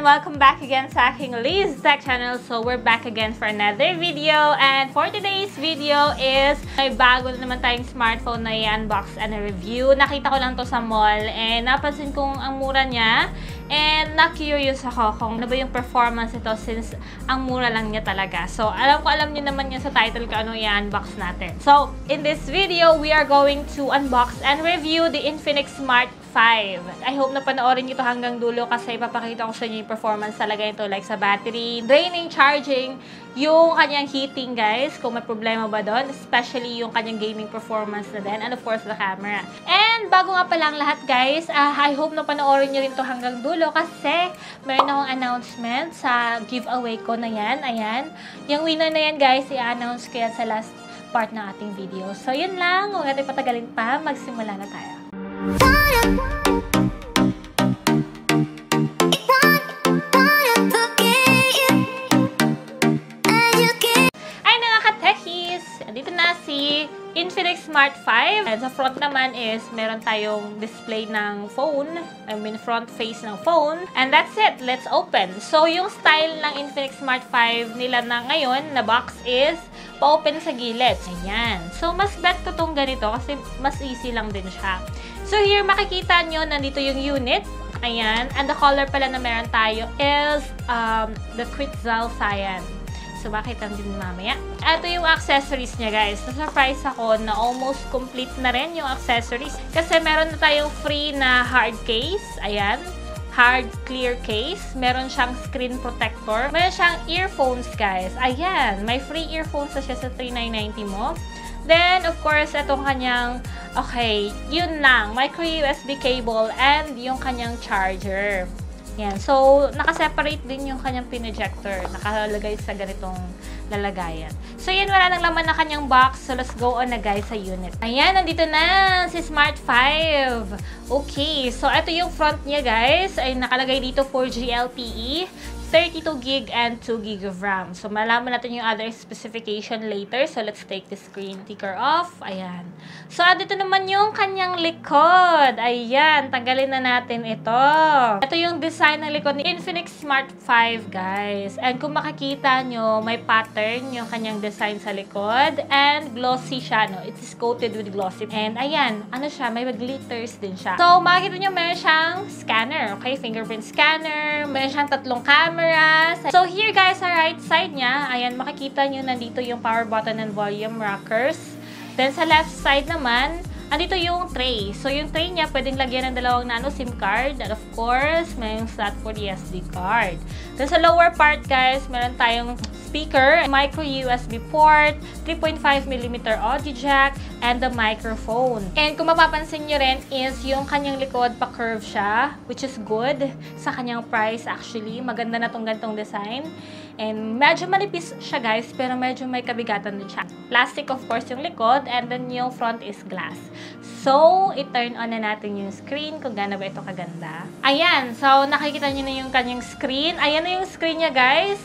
welcome back again sa aking Liz Tech channel. So, we're back again for another video. And for today's video is may bago na naman tayong smartphone na i-unbox and review. Nakita ko lang to sa mall and napansin kong ang mura niya. And na-curious ako kung ano ba yung performance ito since ang mura lang niya talaga. So, alam niyo naman yun sa title ko ano i-unbox natin. So, in this video, we are going to unbox and review the Infinix Smart 5. I hope na panoorin nyo ito hanggang dulo kasi ipapakita ko sa inyo yung performance talaga ito like sa battery, draining, charging, yung kanyang heating guys, kung may problema ba doon, especially yung kanyang gaming performance na din, and of course the camera. And bago nga palang lahat guys, I hope na panoorin nyo rin ito hanggang dulo kasi mayroon akong announcement sa giveaway ko na yan. Ayan, yung winner na yan guys, i-announce ko yan sa last part ng ating video. So yun lang, huwag natin patagalin pa, magsimula na tayo. Dito na si Infinix Smart 5. And sa front naman is meron tayong display ng phone. I mean, front face ng phone. And that's it. Let's open. So, yung style ng Infinix Smart 5 nila na ngayon na box is pa-open sa gilid. Ayan. So, mas bet ko tong ganito kasi mas easy lang din siya. So, here makikita nyo, nandito yung unit. Ayan. And the color pala na meron tayo is the Quetzal Cyan. So, makita din mamaya. Ito yung accessories niya, guys. Na-surprise ako na almost complete na rin yung accessories. Kasi meron na tayong free na hard case. Ayan. Hard clear case. Meron siyang screen protector. Meron siyang earphones, guys. Ayan. May free earphones na siya sa 3990 mo. Then, of course, itong kanyang, okay, yun lang. Micro USB cable and yung kanyang charger. Yan. So, naka-separate din yung kanyang pin-ejector. Nakalagay sa ganitong lalagayan. So, yan. Wala nang laman na kanyang box. So, let's go on na guys sa unit. Ayan. Nandito na si Smart 5. Okay. So, ito yung front niya guys. Ay nakalagay dito 4G LTE. 32GB and 2GB of RAM. So, malaman natin yung other specification later. So, let's take the screen sticker off. Ayan. So, dito naman yung kanyang likod. Ayan. Tanggalin na natin ito. Ito yung design ng likod ni Infinix Smart 5, guys. And kung makikita nyo, may pattern yung kanyang design sa likod. And glossy siya, no? It is coated with glossy. And ayan. Ano siya? May glitters din siya. So, makikita nyo, meron siyang scanner. Okay? Fingerprint scanner. Meron siyang tatlong camera. So, here guys, sa right side niya, ayan, makikita nyo nandito yung power button and volume rockers. Then, sa left side naman, andito yung tray. So, yung tray niya, pwedeng lagyan ng dalawang nano SIM card. And of course, may yung slot for the SD card. Then, sa lower part, guys, meron tayong speaker, micro USB port, 3.5mm audio jack, and the microphone. And kung mapapansin nyo rin is yung kanyang likod pa-curve siya, which is good sa kanyang price actually. Maganda na tong gantong design. And medyo manipis siya guys, pero medyo may kabigatan din siya. Plastic of course yung likod, and then yung front is glass. So, i-turn on na natin yung screen kung gaano ba ito kaganda. Ayan, so nakikita nyo na yung kanyang screen. Ayan na yung screen niya guys.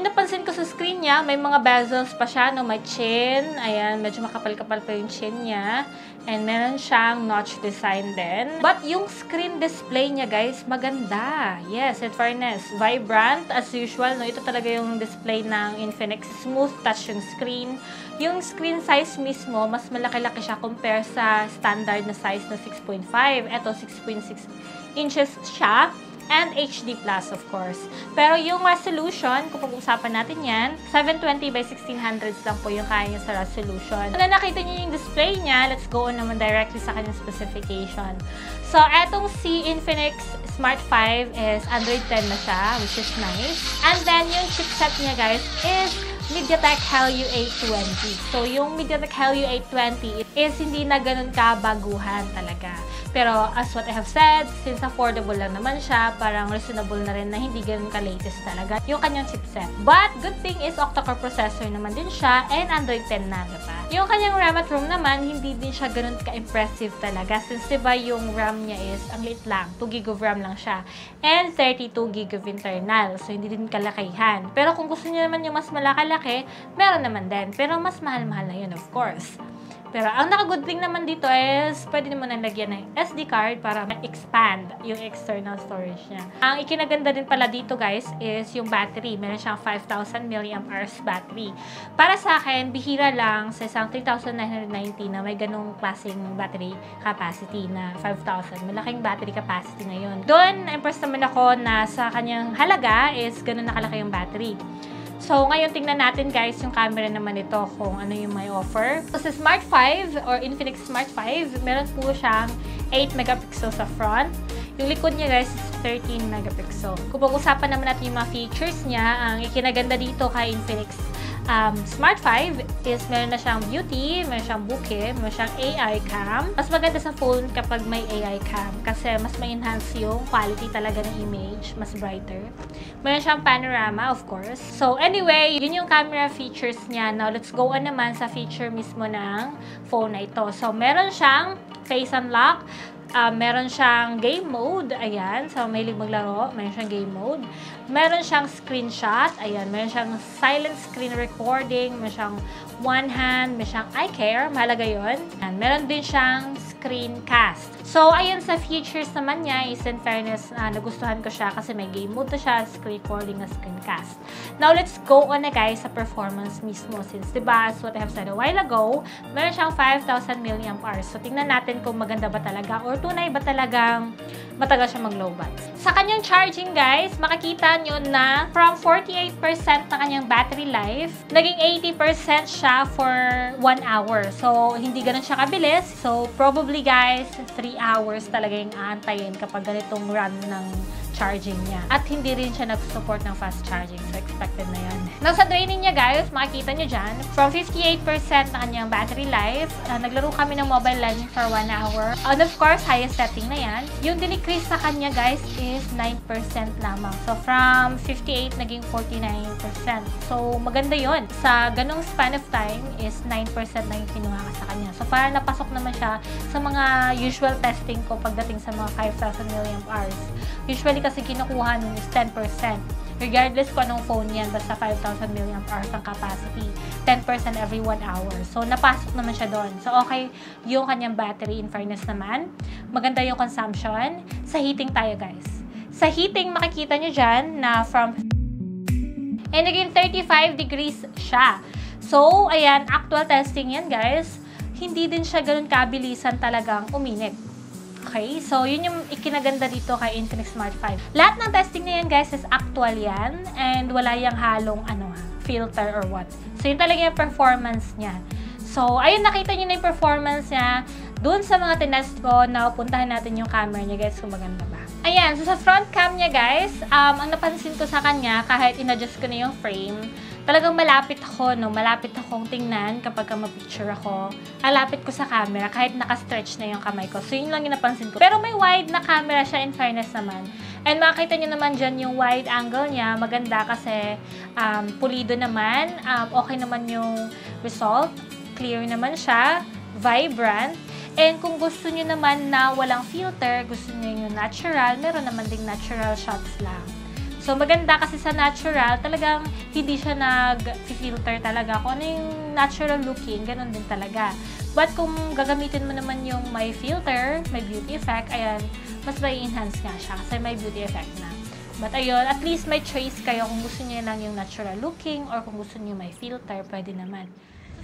Napansin ko sa screen niya, may mga bezels pa siya, no? May chin. Ayan, medyo makapal-kapal pa yung chin niya. And meron siyang notch design din. But yung screen display niya, guys, maganda. Yes, in fairness. Vibrant, as usual, no? Ito talaga yung display ng Infinix. Smooth touch yung screen. Yung screen size mismo, mas malaki-laki siya compare sa standard na size na 6.5. Ito, 6.6 inches siya. And HD Plus, of course. Pero yung resolution, kung pag-usapan natin yan, 720 by 1600 lang po yung kaya niya sa resolution. Kung nakita niyo yung display niya, let's go on naman directly sa kanyang specification. So, etong si Infinix Smart 5 is Android 10 na siya, which is nice. And then, yung chipset niya, guys, is MediaTek Helio 820. So, yung MediaTek Helio 820 is hindi na ganun kabaguhan talaga. Pero, as what I have said, since affordable lang naman siya, parang reasonable na rin na hindi ganun ka-latest talaga yung kanyang chipset. But, good thing is octa-core processor naman din siya and Android 10 na, diba? Yung kanyang RAM at ROM naman, hindi din siya ganun ka-impressive talaga. Since, diba, yung RAM niya is, ang liit lang, 2GB of RAM lang siya. And 32GB of internal. So, hindi din kalakihan. Pero, kung gusto niyo naman yung mas malaki-laki, meron naman din. Pero, mas mahal-mahal na yun, of course. Pero ang naka-good thing naman dito is pwede naman nalagyan ng SD card para ma-expand yung external storage niya. Ang ikinaganda din pala dito guys is yung battery. Meron siyang 5,000 mAh battery. Para sa akin, bihira lang sa isang 3,990 na may ganong klaseng battery capacity na 5,000. Malaking battery capacity na yun. Doon, impressed naman ako na sa kanyang halaga is ganon nakalaki yung battery. So, ngayon tingnan natin guys yung camera naman ito kung ano yung may offer. So, sa Smart 5 or Infinix Smart 5, meron po siyang 8 megapixel sa front. Yung likod niya guys is 13 megapixel. Kung pag-usapan naman natin yung mga features niya, ang ikinaganda dito kay Infinix Smart 5 is meron na siyang beauty, meron siyang bokeh, meron siyang AI cam. Mas maganda sa phone kapag may AI cam kasi mas ma-enhance yung quality talaga ng image, mas brighter. Meron siyang panorama, of course. So anyway, yun yung camera features niya. Now, let's go on naman sa feature mismo ng phone na ito. So, meron siyang face unlock. Meron siyang game mode, ayan, so mahilig maglaro, meron siyang game mode. Meron siyang screenshot, ayan, meron siyang silent screen recording, meron siyang one hand, meron siyang eye care, mahalaga yun. And meron din siyang screencast. So, ayan sa features naman niya is in fairness, nagustuhan ko siya kasi may game mode na siya, screen recording na screencast. Now, let's go on na guys sa performance mismo since, diba, as what I have said a while ago, meron siyang 5,000 mAh. So, tingnan natin kung maganda ba talaga or tunay ba talagang matagal siya mag-lowbat. Sa kanyang charging guys, makikita nyo na from 48% na kanyang battery life, naging 80% siya for 1 hour. So, hindi ganun siya kabilis. So, probably guys, 3 hours talaga yung aantayin kapag ganitong run ng charging niya. At hindi rin siya nag-support ng fast charging. So, expected na yun. Now, sa draining niya, guys, makikita niyo dyan, from 58% na kanyang battery life, naglaro kami ng Mobile Legends for 1 hour. And of course, highest setting na yan. Yung dinecrease sa kanya, guys, is 9% lamang. So, from 58, naging 49%. So, maganda yon. Sa ganong span of time, is 9% na yung kinuha ka sa kanya. So, parang napasok naman siya sa mga usual testing ko pagdating sa mga 5,000 mAh. Usually, kasi kinukuha nun is 10%. Regardless kung anong phone yan, basta 5,000 mAh ang capacity. 10% every 1 hour. So, napasok naman siya doon. So, okay yung kanyang battery in fairness naman. Maganda yung consumption. Sa heating tayo, guys. Sa heating, makikita nyo dyan na from naging 35 degrees siya. So, ayan, actual testing yan, guys. Hindi din siya ganun kabilisan talagang uminit. Okay, so yun yung ikinaganda dito kay Infinix Smart 5. Lahat ng testing na yan guys is actual yan and wala yung halong filter or what. So yun talaga yung performance niya. So ayun, nakita nyo na yung performance niya. Doon sa mga tinest ko, napuntahan natin yung camera niya guys kung maganda ba. Ayan, so sa front cam niya guys, ang napansin ko sa kanya kahit in-adjust ko na yung frame, talagang malapit akong tingnan kapag ma-picture ako. Alapit ko sa camera kahit naka-stretch na yung kamay ko. So, yun lang yung napansin ko. Pero may wide na camera siya in fairness naman. And makikita nyo naman dyan yung wide angle niya. Maganda kasi pulido naman. Okay naman yung result. Clear naman siya. Vibrant. And kung gusto nyo naman na walang filter, gusto nyo yung natural, meron naman ding natural shots lang. So, maganda kasi sa natural, talagang hindi siya nag-filter talaga. Kung ano yung natural looking, ganun din talaga. But kung gagamitin mo naman yung may filter, may beauty effect, ayan, mas may enhance nga siya kasi may beauty effect na. But ayun, at least may choice kayo kung gusto niyo lang yung natural looking or kung gusto niyo may filter, pwede naman.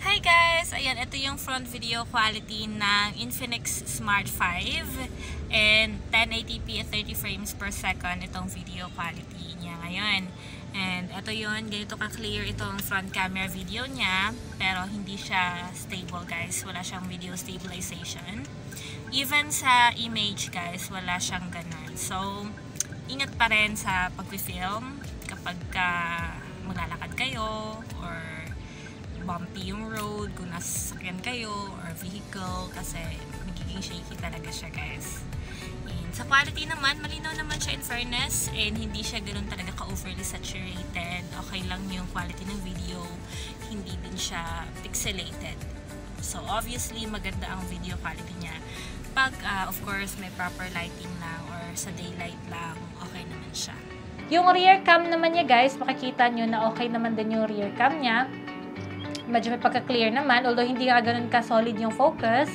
Hi guys! Ayan, ito yung front video quality ng Infinix Smart 5 and 1080p at 30 frames per second itong video quality niya ngayon. And ito yun, ganito ka-clear itong front camera video niya pero hindi siya stable guys, wala siyang video stabilization. Even sa image guys, wala siyang ganun. So, ingat pa rin sa pag-film kapag maglalakad kayo or bumpy yung road, kung nasasakyan kayo or vehicle kasi magiging shaky talaga siya guys. And sa quality naman, malinaw naman siya in fairness and hindi siya ganoon talaga ka-overly saturated. Okay lang yung quality ng video, hindi din siya pixelated. So obviously maganda ang video quality niya. Pag of course may proper lighting lang or sa daylight lang, okay naman siya. Yung rear cam naman niya guys, makikita nyo na okay naman din yung rear cam niya. medyo may pagka-clear naman, although hindi nga ganun ka-solid yung focus.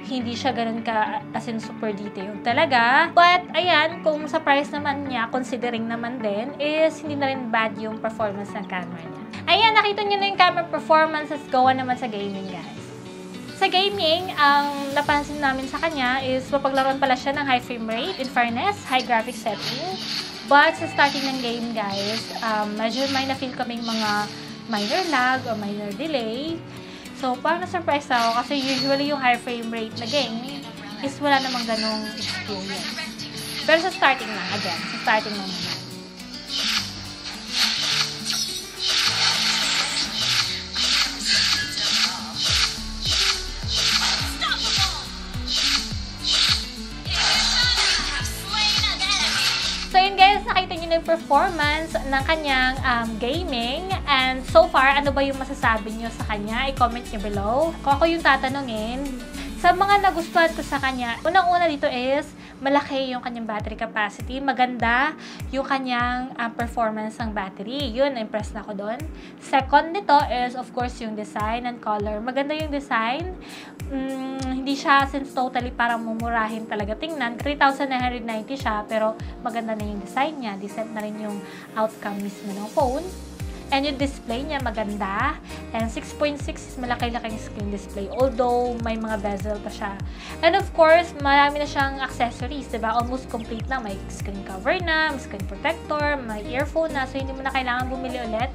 Hindi siya ganun ka, as in super detailed talaga. But, ayan, kung sa price naman niya, considering naman din, is hindi na rin bad yung performance ng camera niya. Ayan, nakita niyo na yung camera performance. Let's go naman sa gaming, guys. Sa gaming, ang napansin namin sa kanya is mapaglaruan pala siya ng high frame rate, in fairness, high graphics setting. But, sa starting ng game, guys, medyo may na-feel kaming mga minor lag or minor delay. So, parang na-surprise ako kasi usually yung high frame rate na game is wala namang ganong experience. Pero sa starting lang, again, sa starting lang naman. So, yun guys, nakita nyo na yung performance ng kanyang gaming. And so far, ano ba yung masasabi nyo sa kanya? I-comment nyo below. Kung ako yung tatanungin, sa mga nagustuhan ko sa kanya, unang-una dito is, malaki yung kanyang battery capacity. Maganda yung kanyang performance ng battery. Yun, impressed na ako doon. Second nito is, of course, yung design and color. Maganda yung design. Hindi siya since totally parang mumurahin talaga tingnan. 3,990 siya, pero maganda na yung design niya. Decent na rin yung outcome mismo ng phone. And yung display niya maganda. And 6.6 is malaki-laking screen display. Although, may mga bezel pa siya. And of course, marami na siyang accessories. Diba? Almost complete na. May screen cover na, may screen protector, may earphone na. So, hindi mo na kailangan bumili ulit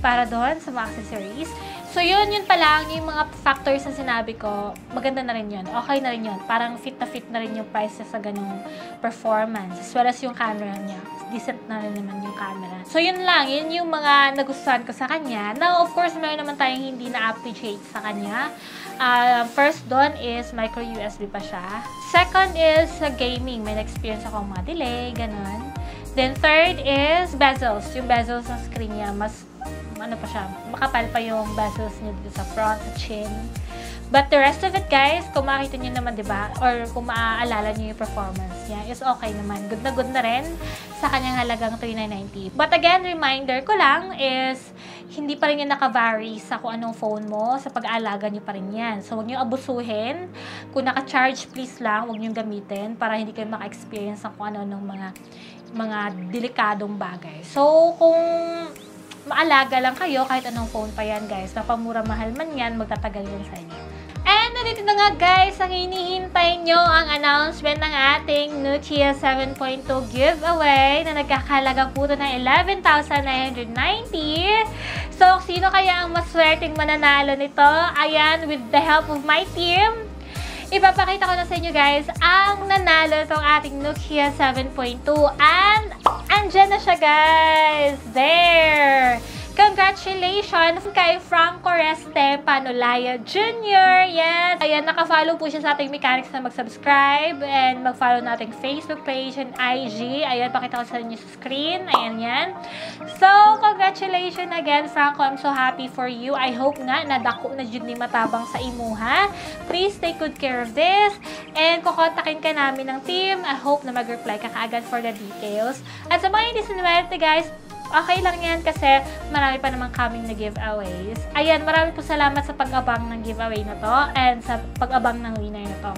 para doon sa mga accessories. So, yun pa lang. Yung mga factors na sinabi ko, maganda na rin yun. Okay na rin yun. Parang fit na rin yung price sa ganung performance. As well as yung camera niya. Decent na rin naman yung camera. So, yun lang. Yun yung mga nagustuhan ko sa kanya. Now, of course, mayroon naman tayong hindi na-appreciate sa kanya. First doon is micro USB pa siya. Second is sa gaming. May na-experience akong mga delay, ganun. Then, third is bezels. Yung bezels ng screen niya, mas ano pa siya, makapal pa yung bezels niya dito sa front, sa chin. But the rest of it, guys, kung makita niyo naman, diba, or kung maaalala niyo yung performance niya, is okay naman. Good na rin sa kanyang halagang 3,990. But again, reminder ko lang is, hindi pa rin yan nakavary sa kung anong phone mo, sa pag-aalaga niyo pa rin yan. So, huwag niyo abusuhin. Kung naka-charge, please lang, huwag niyo gamitin para hindi kayo maka-experience ng kung ano-anong mga delikadong bagay. So, kung maalaga lang kayo, kahit anong phone pa yan, guys. Mapamura mahal man yan, magtatagal yan sa inyo. And nandito na nga, guys, ang hinihintay nyo ang announcement ng ating Nokia 7.2 giveaway na nagkakalaga po ito ng 11,990. So, sino kaya ang maswerteng mananalo nito? Ayan, with the help of my team, ipapakita ko na sa inyo, guys, ang nanalo itong ating Nokia 7.2. And andyan na siya, guys! There! Congratulations kay Franco Reste Panolaya Jr. Yes! Ayan, nakafollow po siya sa ating mechanics na mag-subscribe and mag-follow na ating Facebook page and IG. Ayan, pakita ko sa inyo sa screen. Ayan yan. So, congratulations again, Franco. I'm so happy for you. I hope nga na dako na dyan ni matabang sa imuha. Please take good care of this. And kukontakin ka namin ng team. I hope na mag-reply ka kaagad for the details. At sa mga hindi sinuwerte, guys, okay lang yan kasi marami pa naman kaming na giveaways. Ayan, marami po salamat sa pag-abang ng giveaway na to and sa pag-abang ng winner na to.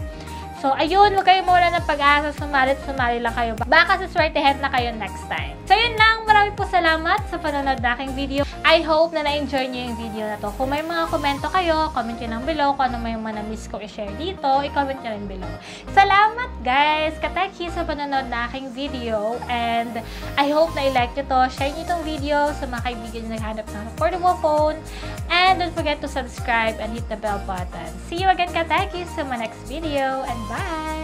So, ayun, huwag kayong mawala ng pag-asa, sumali lang kayo. Baka saswertehin na kayo next time. So, yun lang. Marami po salamat sa panonood na aking video. I hope na na-enjoy nyo yung video na to. Kung may mga komento kayo, comment nyo lang below. Kung ano may mga na-miss ko i-share dito, i-comment nyo rin below. Salamat, guys! Kateki sa panonood na aking video. And I hope na i-like nyo to. Share nyo itong video sa mga kaibigan nyo naghanap ng affordable phone. And don't forget to subscribe and hit the bell button. See you again, Kateki, sa my next video. And bye!